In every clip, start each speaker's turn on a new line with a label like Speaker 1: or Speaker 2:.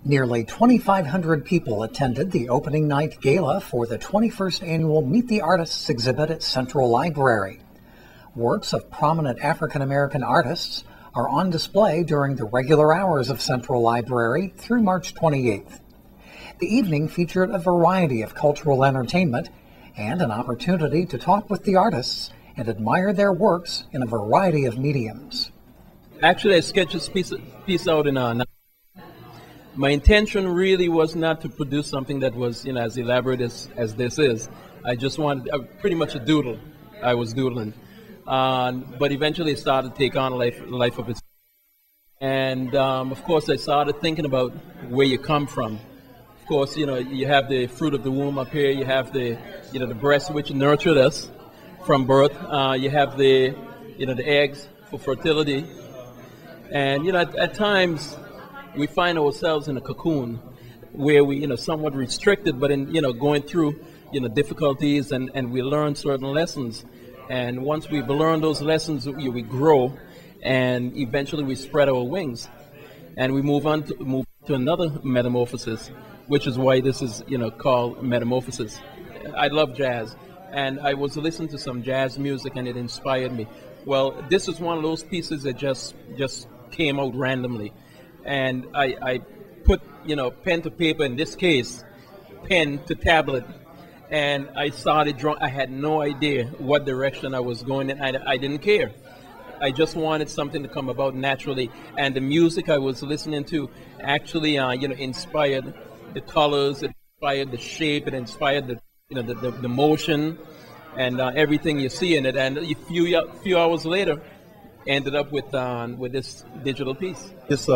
Speaker 1: Nearly 2,500 people attended the opening night gala for the 21st annual Meet the Artists exhibit at Central Library. Works of prominent African American artists are on display during the regular hours of Central Library through March 28th. The evening featured a variety of cultural entertainment and an opportunity to talk with the artists and admire their works in a variety of mediums.
Speaker 2: Actually, I sketched this piece out in my intention really was not to produce something that was, as elaborate as this is. I just wanted pretty much a doodle. I was doodling. But eventually it started to take on a life of its own. And of course I started thinking about where you come from. Of course, you have the fruit of the womb up here. You have the breast which nurtured us from birth. You have the eggs for fertility. And, at times we find ourselves in a cocoon where we, somewhat restricted, but in, going through, difficulties and we learn certain lessons. And once we've learned those lessons, we grow and eventually we spread our wings and we move to another metamorphosis, which is why this is, called Metamorphosis. I love jazz and I was listening to some jazz music and it inspired me. Well, this is one of those pieces that just came out randomly. And I put, pen to paper, in this case, pen to tablet, and I started drawing. I had no idea what direction I was going in. I didn't care. I just wanted something to come about naturally. And the music I was listening to actually, inspired the colors, it inspired the shape, it inspired the motion, and everything you see in it. And a few hours later, ended up with this digital piece.
Speaker 3: This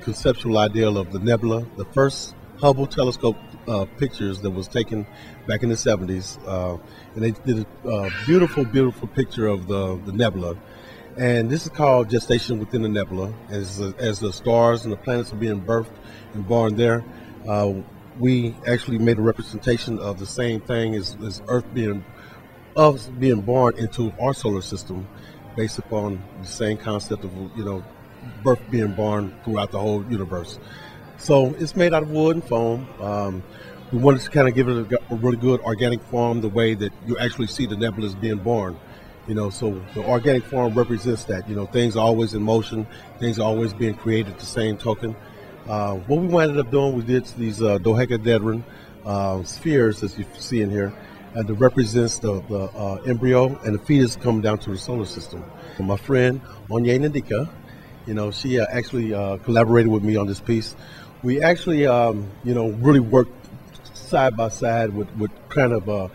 Speaker 3: conceptual ideal of the nebula, the first Hubble telescope pictures that was taken back in the 70s, and they did a beautiful picture of the nebula. And this is called gestation within the nebula. As the stars and the planets are being birthed and born there, we actually made a representation of the same thing as Earth being born into our solar system, based upon the same concept of, birth being born throughout the whole universe. So it's made out of wood and foam. We wanted to kind of give it a really good organic form, the way that you actually see the nebulas being born. So the organic form represents that, things are always in motion, things are always being created at the same token. What we ended up doing, we did these dodecahedron spheres, as you see in here, and that represents the embryo and the fetus coming down to the solar system. My friend, Onye Ndika, she actually collaborated with me on this piece. We actually, really worked side by side with kind of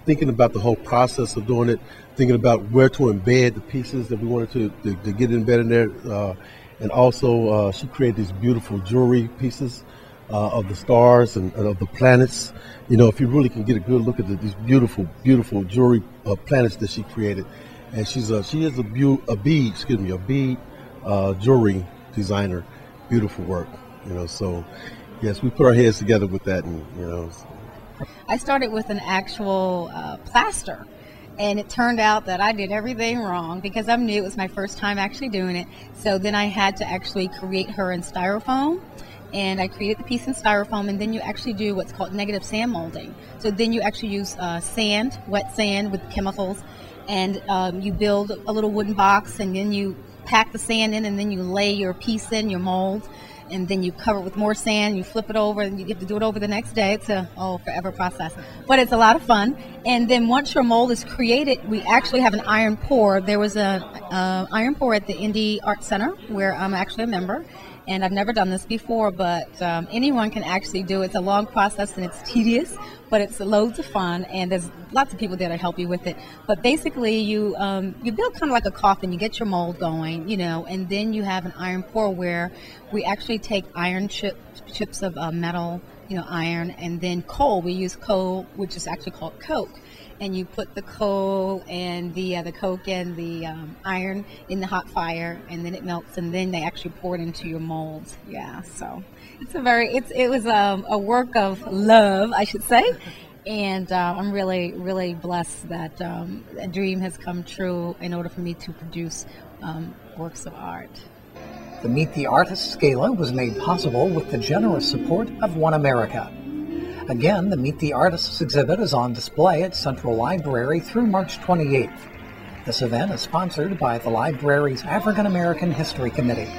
Speaker 3: thinking about the whole process of doing it, thinking about where to embed the pieces that we wanted to get embedded in there. And also, she created these beautiful jewelry pieces of the stars and of the planets. If you really can get a good look at these beautiful jewelry planets that she created, and she is a bead jewelry designer. Beautiful work, So yes, we put our heads together with that, and
Speaker 4: I started with an actual plaster. And it turned out that I did everything wrong because I knew it was my first time actually doing it. So then I had to actually create her in styrofoam. And I created the piece in styrofoam, and then you actually do what's called negative sand molding. So then you actually use sand, wet sand with chemicals, and you build a little wooden box, and then you pack the sand in, and then you lay your piece in, your mold, and then you cover it with more sand, you flip it over, and you get to do it over the next day. It's a forever process, but it's a lot of fun. And then once your mold is created, we actually have an iron pour. There was a iron pour at the Indy Art Center where I'm actually a member, and I've never done this before, but anyone can actually do it. It's a long process and it's tedious, but it's loads of fun, and there's lots of people there to help you with it. But basically, you build kind of like a coffin. You get your mold going, and then you have an iron pour where we actually take iron chips of metal, iron, and then coal. We use coal, which is actually called coke. And you put the coal and the coke and the iron in the hot fire, and then it melts, and then they actually pour it into your molds. Yeah, so it was a work of love, I should say, and I'm really blessed that a dream has come true in order for me to produce works of art.
Speaker 1: The Meet the Artists Gala was made possible with the generous support of One America. Again, the Meet the Artists exhibit is on display at Central Library through March 28th. This event is sponsored by the library's African American History Committee.